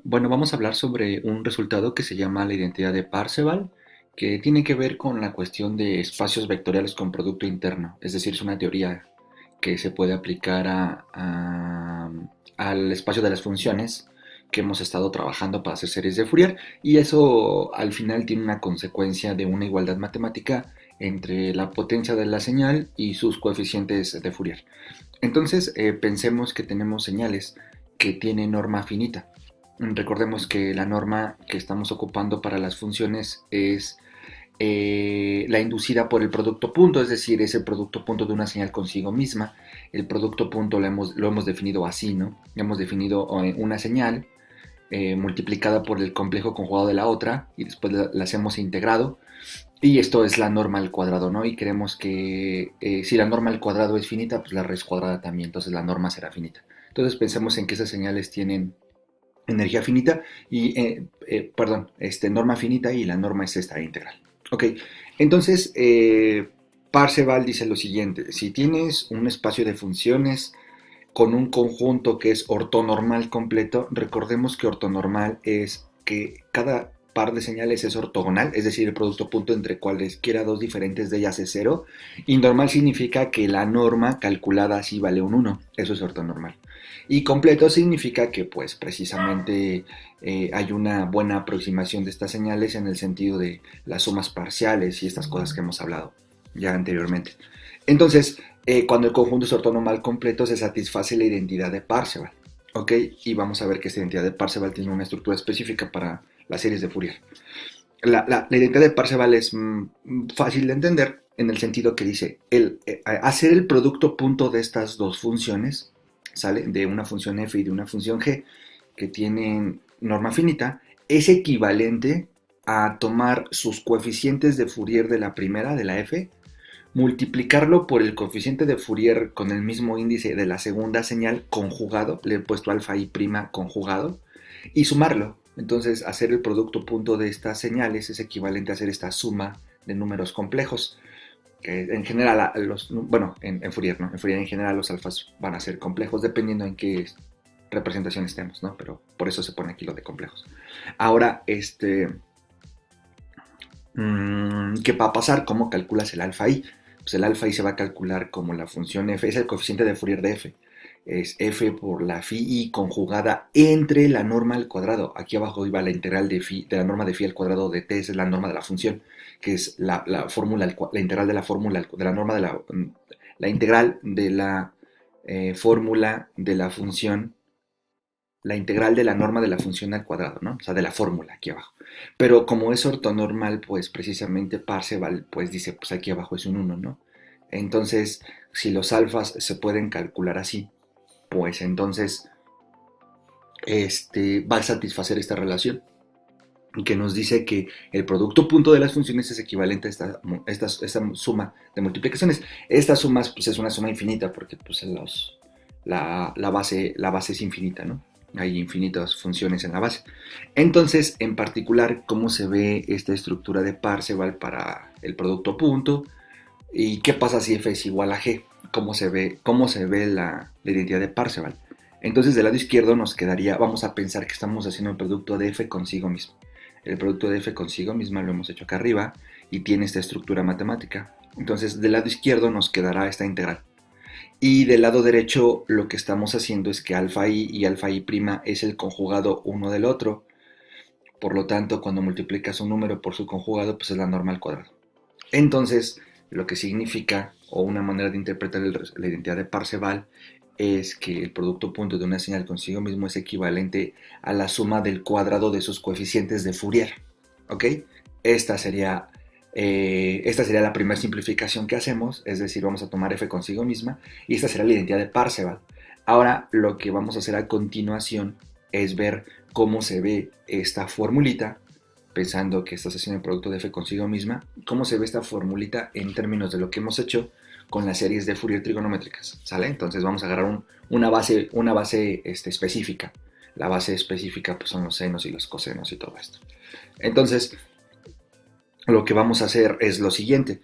Bueno, vamos a hablar sobre un resultado que se llama la identidad de Parseval, que tiene que ver con la cuestión de espacios vectoriales con producto interno. Es decir, es una teoría que se puede aplicar al espacio de las funciones que hemos estado trabajando para hacer series de Fourier, y eso al final tiene una consecuencia de una igualdad matemática entre la potencia de la señal y sus coeficientes de Fourier. Entonces, pensemos que tenemos señales que tienen norma finita. Recordemos que la norma que estamos ocupando para las funciones es la inducida por el producto punto, es decir, es el producto punto de una señal consigo misma. El producto punto lo hemos definido así, ¿no? Hemos definido una señal multiplicada por el complejo conjugado de la otra y después las hemos integrado. Y esto es la norma al cuadrado, ¿no? Y queremos que si la norma al cuadrado es finita, pues la raíz cuadrada también, entonces la norma será finita. Entonces pensemos en que esas señales tienen energía finita y, norma finita, y la norma es esta integral. Ok, entonces Parseval dice lo siguiente: si tienes un espacio de funciones con un conjunto que es ortonormal completo, recordemos que ortonormal es que cada par de señales es ortogonal, es decir, el producto punto entre cualesquiera dos diferentes de ellas es cero, y normal significa que la norma calculada así vale un uno. Eso es ortonormal. Y completo significa que pues precisamente hay una buena aproximación de estas señales en el sentido de las sumas parciales y estas cosas que hemos hablado ya anteriormente. Entonces, cuando el conjunto es ortonormal completo, se satisface la identidad de Parseval. ¿Ok? Y vamos a ver que esta identidad de Parseval tiene una estructura específica para las series de Fourier. La identidad de Parseval es fácil de entender en el sentido que dice, hacer el producto punto de estas dos funciones, ¿sale? De una función f y de una función g, que tienen norma finita, es equivalente a tomar sus coeficientes de Fourier de la primera, de la f, multiplicarlo por el coeficiente de Fourier con el mismo índice de la segunda señal conjugado, le he puesto alfa y prima conjugado, y sumarlo. Entonces, hacer el producto punto de estas señales es equivalente a hacer esta suma de números complejos, que en general, en Fourier, ¿no? En Fourier en general los alfas van a ser complejos dependiendo en qué representación estemos, ¿no? Pero por eso se pone aquí lo de complejos. Ahora, ¿qué va a pasar? ¿Cómo calculas el alfa i? Pues el alfa i se va a calcular como la función f, es el coeficiente de Fourier de f. Es f por la phi i conjugada entre la norma al cuadrado. Aquí abajo iba la integral de la norma de phi al cuadrado de t, es la norma de la función, que es la fórmula, la integral de la fórmula, de la norma de la integral de la fórmula de la función, la integral de la norma de la función al cuadrado, ¿no? O sea, de la fórmula aquí abajo. Pero como es ortonormal, pues precisamente Parseval pues dice, pues aquí abajo es un uno, ¿no? Entonces, si los alfas se pueden calcular así, pues entonces va a satisfacer esta relación que nos dice que el producto punto de las funciones es equivalente a esta suma de multiplicaciones. Esta suma pues, es una suma infinita porque pues, la base es infinita, ¿no? Hay infinitas funciones en la base. Entonces, en particular, ¿cómo se ve esta estructura de Parseval para el producto punto? ¿Y qué pasa si f es igual a g? ¿Cómo se ve la identidad de Parseval? Entonces, del lado izquierdo nos quedaría, vamos a pensar que estamos haciendo el producto de f consigo mismo. El producto de f consigo misma lo hemos hecho acá arriba y tiene esta estructura matemática. Entonces, del lado izquierdo nos quedará esta integral. Y del lado derecho lo que estamos haciendo es que alfa i y alfa i' es el conjugado uno del otro. Por lo tanto, cuando multiplicas un número por su conjugado, pues es la norma al cuadrado. Entonces, lo que significa, o una manera de interpretar la identidad de Parseval, es que el producto punto de una señal consigo mismo es equivalente a la suma del cuadrado de sus coeficientes de Fourier. ¿Ok? Esta sería la primera simplificación que hacemos, es decir, vamos a tomar f consigo misma, y esta será la identidad de Parseval. Ahora, lo que vamos a hacer a continuación es ver cómo se ve esta formulita, pensando que estás haciendo el producto de f consigo misma, cómo se ve esta formulita en términos de lo que hemos hecho con las series de Fourier trigonométricas, ¿sale? Entonces vamos a agarrar una base específica. La base específica pues, son los senos y los cosenos y todo esto. Entonces, lo que vamos a hacer es lo siguiente.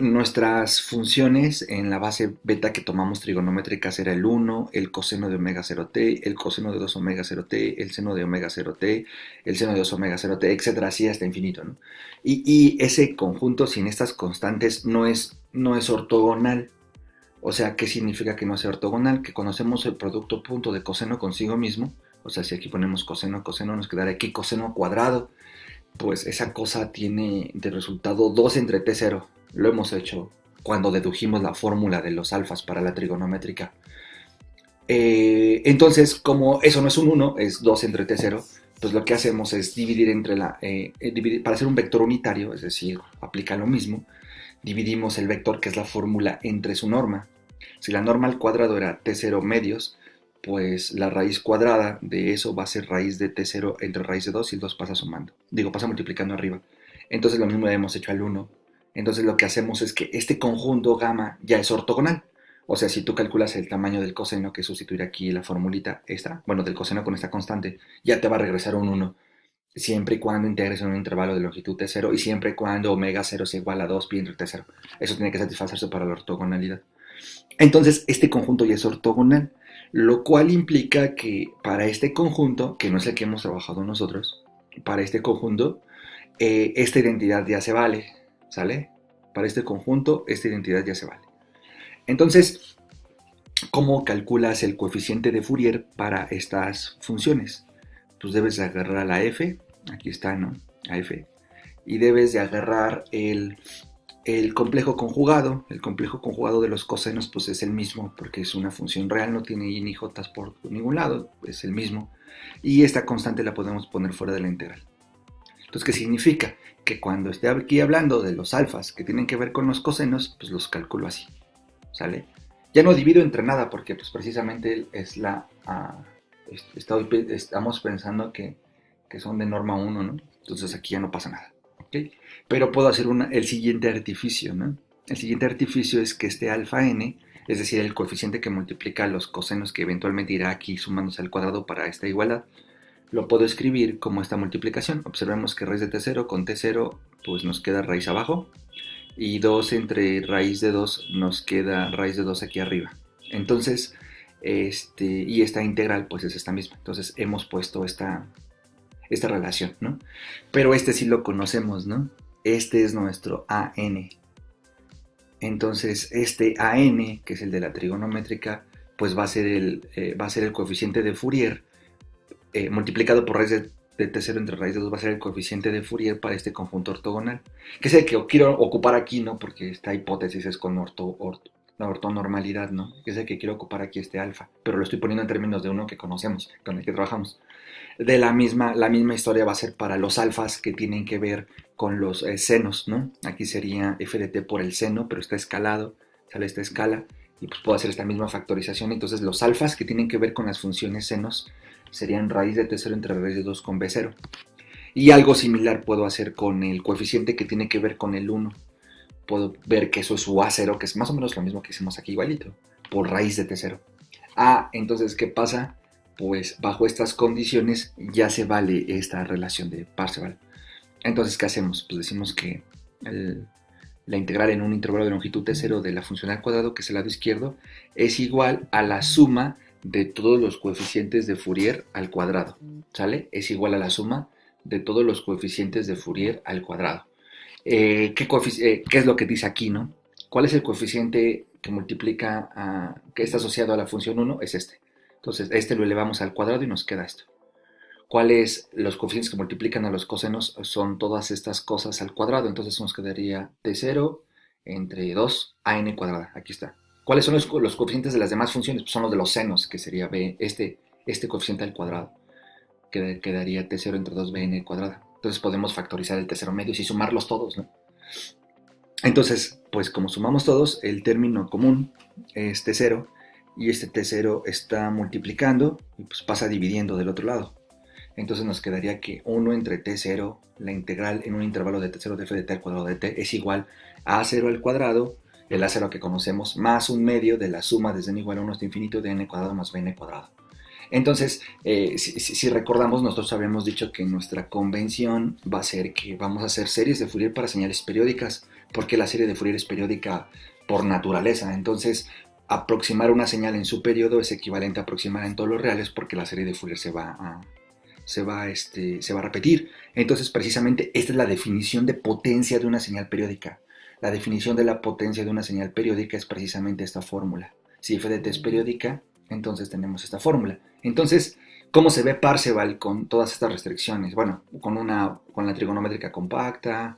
Nuestras funciones en la base beta que tomamos trigonométricas era el 1, el coseno de omega 0t, el coseno de 2 omega 0t, el seno de omega 0t, el seno de 2 omega 0t, etcétera, así hasta infinito, ¿no? Y ese conjunto sin estas constantes no es ortogonal. O sea, ¿qué significa que no sea ortogonal? Que conocemos el producto punto de coseno consigo mismo. O sea, si aquí ponemos coseno, coseno, nos quedará aquí coseno cuadrado. Pues esa cosa tiene de resultado 2 entre t0. Lo hemos hecho cuando dedujimos la fórmula de los alfas para la trigonométrica. Entonces, como eso no es un 1, es 2 entre t0, pues lo que hacemos es dividir entre para hacer un vector unitario, es decir, aplica lo mismo, dividimos el vector, que es la fórmula, entre su norma. Si la norma al cuadrado era t0 medios, pues la raíz cuadrada de eso va a ser raíz de t0 entre raíz de 2 y el 2 pasa sumando. Pasa multiplicando arriba. Entonces lo mismo le hemos hecho al 1. Entonces lo que hacemos es que este conjunto gamma ya es ortogonal. O sea, si tú calculas el tamaño del coseno, que sustituir aquí la formulita esta, bueno, del coseno con esta constante, ya te va a regresar un 1. Siempre y cuando integres en un intervalo de longitud t0 y siempre y cuando omega 0 sea igual a 2 pi entre t0. Eso tiene que satisfacerse para la ortogonalidad. Entonces, este conjunto ya es ortogonal, lo cual implica que para este conjunto, que no es el que hemos trabajado nosotros, para este conjunto, esta identidad ya se vale, ¿sale? Para este conjunto, esta identidad ya se vale. Entonces, ¿cómo calculas el coeficiente de Fourier para estas funciones? Pues debes de agarrar a la f, aquí está, ¿no? A f, y debes de agarrar el complejo conjugado. El complejo conjugado de los cosenos pues es el mismo, porque es una función real, no tiene y ni j por ningún lado, es el mismo. Y esta constante la podemos poner fuera de la integral. Entonces, ¿qué significa? Que cuando esté aquí hablando de los alfas que tienen que ver con los cosenos, pues los calculo así, ¿sale? Ya no divido entre nada, porque pues precisamente es estamos pensando que son de norma 1, ¿no? Entonces aquí ya no pasa nada. ¿Okay? Pero puedo hacer el siguiente artificio, ¿no? El siguiente artificio es que este alfa n, es decir, el coeficiente que multiplica los cosenos, que eventualmente irá aquí sumándose al cuadrado para esta igualdad, lo puedo escribir como esta multiplicación. Observemos que raíz de t0 con t0 pues nos queda raíz abajo, y 2 entre raíz de 2 nos queda raíz de 2 aquí arriba. Entonces, y esta integral pues es esta misma. Entonces hemos puesto esta relación, ¿no? Pero sí lo conocemos, ¿no? Este es nuestro AN. Entonces, este AN, que es el de la trigonométrica, pues va a ser el coeficiente de Fourier multiplicado por raíz de t0 entre raíz de 2, va a ser el coeficiente de Fourier para este conjunto ortogonal. Que es el que quiero ocupar aquí, ¿no? Porque esta hipótesis es con la ortonormalidad, ¿no? Que es el que quiero ocupar aquí, este alfa. Pero lo estoy poniendo en términos de uno que conocemos, con el que trabajamos. La misma historia va a ser para los alfas que tienen que ver con los senos, ¿no? Aquí sería f de t por el seno, pero está escalado, sale esta escala, y pues puedo hacer esta misma factorización. Entonces los alfas que tienen que ver con las funciones senos serían raíz de t0 entre raíz de 2 con b0. Y algo similar puedo hacer con el coeficiente que tiene que ver con el 1. Puedo ver que eso es su a0, que es más o menos lo mismo que hicimos aquí igualito, por raíz de t0. Entonces, ¿qué pasa? Pues bajo estas condiciones ya se vale esta relación de Parseval. Entonces, ¿qué hacemos? Pues decimos que la integral en un intervalo de longitud t0 de la función al cuadrado, que es el lado izquierdo, es igual a la suma de todos los coeficientes de Fourier al cuadrado, ¿sale? Es igual a la suma de todos los coeficientes de Fourier al cuadrado. ¿Qué es lo que dice aquí, no? ¿Cuál es el coeficiente que multiplica, que está asociado a la función 1? Es este. Entonces, lo elevamos al cuadrado y nos queda esto. ¿Cuáles los coeficientes que multiplican a los cosenos? Son todas estas cosas al cuadrado. Entonces nos quedaría t0 entre 2 an cuadrada. Aquí está. ¿Cuáles son los coeficientes de las demás funciones? Pues son los de los senos, que sería b, este coeficiente al cuadrado. Quedaría t0 entre 2bn cuadrada. Entonces podemos factorizar el t0 medios y sumarlos todos, ¿no? Entonces, pues como sumamos todos, el término común es t0, y este t0 está multiplicando y pues pasa dividiendo del otro lado. Entonces nos quedaría que 1 entre t0, la integral en un intervalo de t0 de f de t al cuadrado de t, es igual a a0 al cuadrado, el a0 que conocemos, más un medio de la suma desde n igual a 1 hasta infinito de n cuadrado más bn cuadrado. Entonces, si recordamos, nosotros habíamos dicho que nuestra convención va a ser que vamos a hacer series de Fourier para señales periódicas, porque la serie de Fourier es periódica por naturaleza. Entonces, aproximar una señal en su periodo es equivalente a aproximar en todos los reales, porque la serie de Fourier se va a repetir. Entonces, precisamente, esta es la definición de potencia de una señal periódica. La definición de la potencia de una señal periódica es precisamente esta fórmula. Si f de t es periódica, entonces tenemos esta fórmula. Entonces, ¿cómo se ve Parseval con todas estas restricciones? Bueno, con la trigonométrica compacta,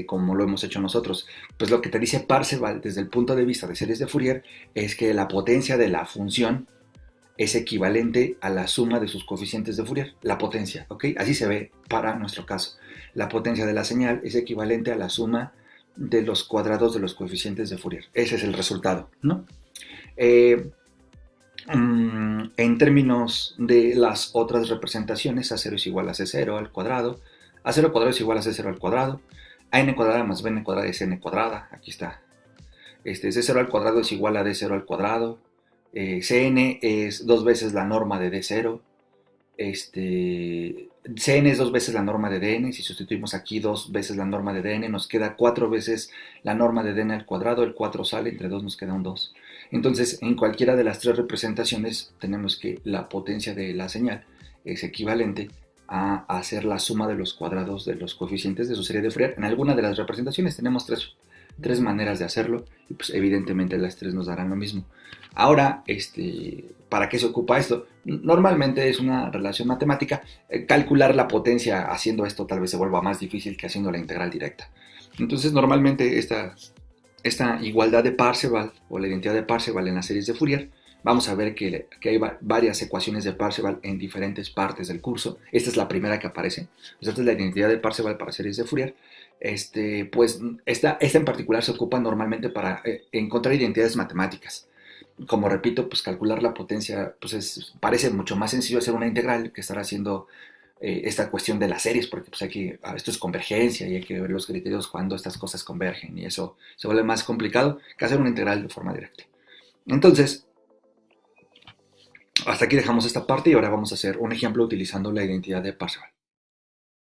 como lo hemos hecho nosotros. Pues lo que te dice Parseval desde el punto de vista de series de Fourier es que la potencia de la función es equivalente a la suma de sus coeficientes de Fourier, la potencia, ¿ok? Así se ve para nuestro caso. La potencia de la señal es equivalente a la suma de los cuadrados de los coeficientes de Fourier. Ese es el resultado, ¿no? En términos de las otras representaciones, A0 es igual a C0 al cuadrado, A0 cuadrado es igual a C0 al cuadrado, AN cuadrada más BN cuadrada es N cuadrada, aquí está. C0 al cuadrado es igual a D0 al cuadrado, Cn es 2 veces la norma de D0, Cn es 2 veces la norma de Dn. Si sustituimos aquí 2 veces la norma de Dn, nos queda 4 veces la norma de Dn al cuadrado, el 4 sale, entre 2 nos queda un 2. Entonces, en cualquiera de las tres representaciones tenemos que la potencia de la señal es equivalente a hacer la suma de los cuadrados de los coeficientes de su serie de Fourier. En alguna de las representaciones tenemos tres maneras de hacerlo, y pues evidentemente las tres nos darán lo mismo. Ahora, ¿para qué se ocupa esto? Normalmente es una relación matemática. Calcular la potencia haciendo esto tal vez se vuelva más difícil que haciendo la integral directa. Entonces, normalmente esta igualdad de Parseval o la identidad de Parseval en las series de Fourier, vamos a ver que hay varias ecuaciones de Parseval en diferentes partes del curso. Esta es la primera que aparece. Pues esta es la identidad de Parseval para series de Fourier. Pues esta en particular se ocupa normalmente para encontrar identidades matemáticas. Como repito, pues calcular la potencia pues parece mucho más sencillo hacer una integral que estar haciendo esta cuestión de las series, porque pues esto es convergencia y hay que ver los criterios cuando estas cosas convergen, y eso se vuelve más complicado que hacer una integral de forma directa. Entonces, hasta aquí dejamos esta parte y ahora vamos a hacer un ejemplo utilizando la identidad de Parseval.